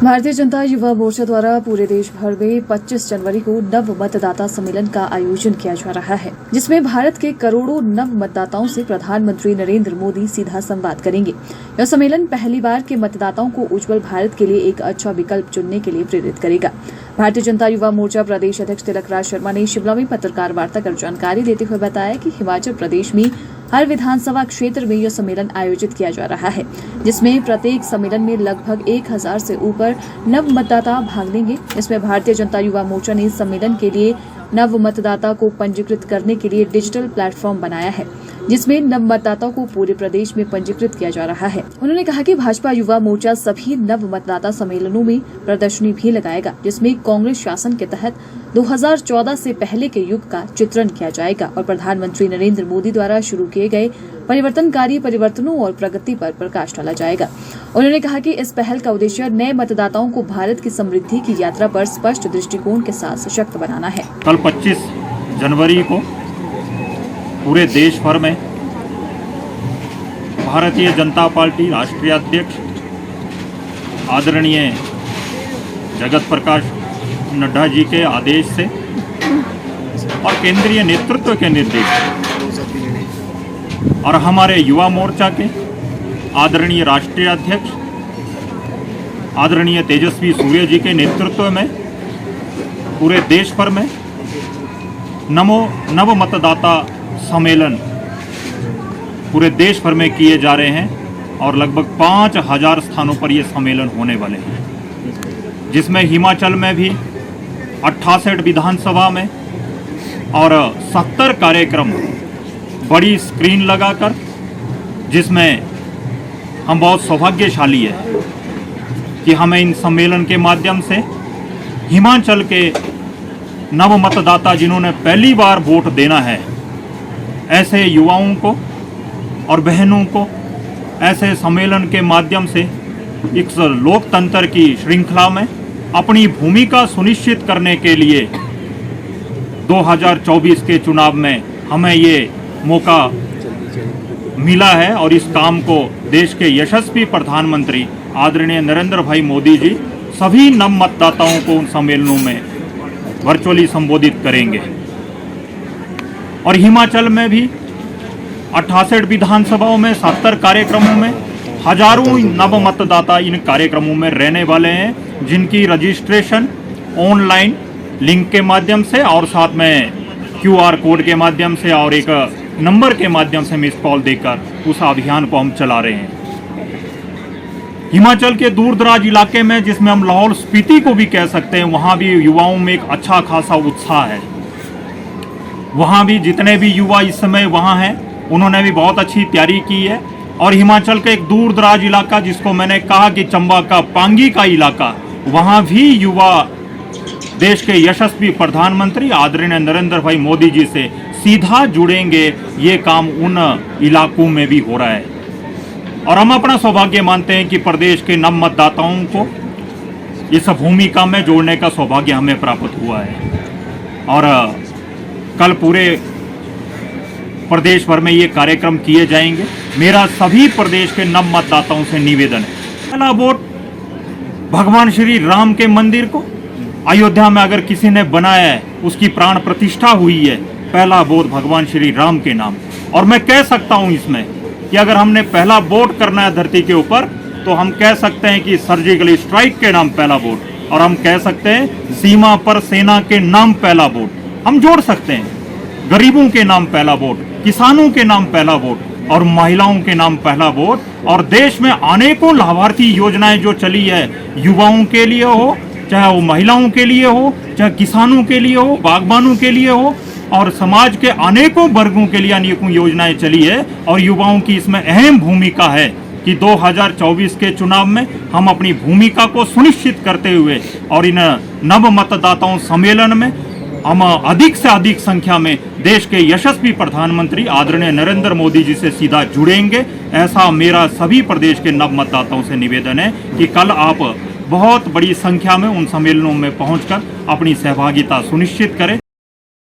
भारतीय जनता युवा मोर्चा द्वारा पूरे देश भर में 25 जनवरी को नव मतदाता सम्मेलन का आयोजन किया जा रहा है, जिसमें भारत के करोड़ों नव मतदाताओं से प्रधानमंत्री नरेंद्र मोदी सीधा संवाद करेंगे। यह सम्मेलन पहली बार के मतदाताओं को उज्जवल भारत के लिए एक अच्छा विकल्प चुनने के लिए प्रेरित करेगा। भारतीय जनता युवा मोर्चा प्रदेश अध्यक्ष तिलक राज शर्मा ने शिमला में पत्रकार वार्ता कर जानकारी देते हुए बताया कि हिमाचल प्रदेश में हर विधानसभा क्षेत्र में यह सम्मेलन आयोजित किया जा रहा है, जिसमें प्रत्येक सम्मेलन में लगभग 1000 से ऊपर नव मतदाता भाग लेंगे। इसमें भारतीय जनता युवा मोर्चा ने सम्मेलन के लिए नव मतदाता को पंजीकृत करने के लिए डिजिटल प्लेटफॉर्म बनाया है, जिसमें नव मतदाताओं को पूरे प्रदेश में पंजीकृत किया जा रहा है। उन्होंने कहा कि भाजपा युवा मोर्चा सभी नव मतदाता सम्मेलनों में प्रदर्शनी भी लगाएगा, जिसमें कांग्रेस शासन के तहत 2014 से पहले के युग का चित्रण किया जाएगा और प्रधानमंत्री नरेंद्र मोदी द्वारा शुरू किए गए परिवर्तनकारी परिवर्तनों और प्रगति पर प्रकाश डाला जाएगा। उन्होंने कहा कि इस पहल का उद्देश्य नए मतदाताओं को भारत की समृद्धि की यात्रा पर स्पष्ट दृष्टिकोण के साथ सशक्त बनाना है। कल 25 जनवरी को पूरे देश भर में भारतीय जनता पार्टी राष्ट्रीय अध्यक्ष आदरणीय जगत प्रकाश नड्डा जी के आदेश से और केंद्रीय नेतृत्व के निर्देश और हमारे युवा मोर्चा के आदरणीय राष्ट्रीय अध्यक्ष आदरणीय तेजस्वी सूर्य जी के नेतृत्व में पूरे देश भर में नव मतदाता सम्मेलन पूरे देश भर में किए जा रहे हैं और लगभग 5000 स्थानों पर ये सम्मेलन होने वाले हैं, जिसमें हिमाचल में भी 68 विधानसभा में और 70 कार्यक्रम बड़ी स्क्रीन लगाकर, जिसमें हम बहुत सौभाग्यशाली है कि हमें इन सम्मेलन के माध्यम से हिमाचल के नव मतदाता जिन्होंने पहली बार वोट देना है, ऐसे युवाओं को और बहनों को ऐसे सम्मेलन के माध्यम से इस लोकतंत्र की श्रृंखला में अपनी भूमिका सुनिश्चित करने के लिए 2024 के चुनाव में हमें ये मौका मिला है और इस काम को देश के यशस्वी प्रधानमंत्री आदरणीय नरेंद्र भाई मोदी जी सभी नव मतदाताओं को उन सम्मेलनों में वर्चुअली संबोधित करेंगे। और हिमाचल में भी 68 विधानसभाओं में 70 कार्यक्रमों में हजारों नव मतदाता इन कार्यक्रमों में रहने वाले हैं, जिनकी रजिस्ट्रेशन ऑनलाइन लिंक के माध्यम से और साथ में QR कोड के माध्यम से और एक नंबर के माध्यम से मिस कॉल देकर उस अभियान को हम चला रहे हैं। हिमाचल के दूर दराज इलाके में, जिसमें हम लाहौल स्पीति को भी कह सकते हैं, वहाँ भी युवाओं में एक अच्छा खासा उत्साह है। वहाँ भी जितने भी युवा इस समय वहाँ हैं, उन्होंने भी बहुत अच्छी तैयारी की है। और हिमाचल का एक दूर दराज इलाका, जिसको मैंने कहा कि चंबा का पांगी का इलाका, वहाँ भी युवा देश के यशस्वी प्रधानमंत्री आदरणीय नरेंद्र भाई मोदी जी से सीधा जुड़ेंगे। ये काम उन इलाकों में भी हो रहा है और हम अपना सौभाग्य मानते हैं कि प्रदेश के नव मतदाताओं को इस भूमिका में जोड़ने का सौभाग्य हमें प्राप्त हुआ है। और कल पूरे प्रदेश भर में ये कार्यक्रम किए जाएंगे। मेरा सभी प्रदेश के नव मतदाताओं से निवेदन है, पहला वोट भगवान श्री राम के मंदिर को अयोध्या में अगर किसी ने बनाया है, उसकी प्राण प्रतिष्ठा हुई है, पहला वोट भगवान श्री राम के नाम। और मैं कह सकता हूं इसमें कि अगर हमने पहला वोट करना है धरती के ऊपर, तो हम कह सकते हैं कि सर्जिकल स्ट्राइक के नाम पहला वोट, और हम कह सकते हैं सीमा पर सेना के नाम पहला वोट। हम जोड़ सकते हैं गरीबों के नाम पहला वोट, किसानों के नाम पहला वोट और महिलाओं के नाम पहला वोट। और देश में अनेकों लाभार्थी योजनाएं जो चली है, युवाओं के लिए हो, चाहे वो महिलाओं के लिए हो, चाहे किसानों के लिए हो, बागबानों के लिए हो, और समाज के अनेकों वर्गों के लिए अनेकों योजनाएं चली है। और युवाओं की इसमें अहम भूमिका है कि 2024 के चुनाव में हम अपनी भूमिका को सुनिश्चित करते हुए और इन नव मतदाताओं सम्मेलन में हम अधिक से अधिक संख्या में देश के यशस्वी प्रधानमंत्री आदरणीय नरेंद्र मोदी जी से सीधा जुड़ेंगे। ऐसा मेरा सभी प्रदेश के नव मतदाताओं से निवेदन है कि कल आप बहुत बड़ी संख्या में उन सम्मेलनों में पहुंचकर अपनी सहभागिता सुनिश्चित करें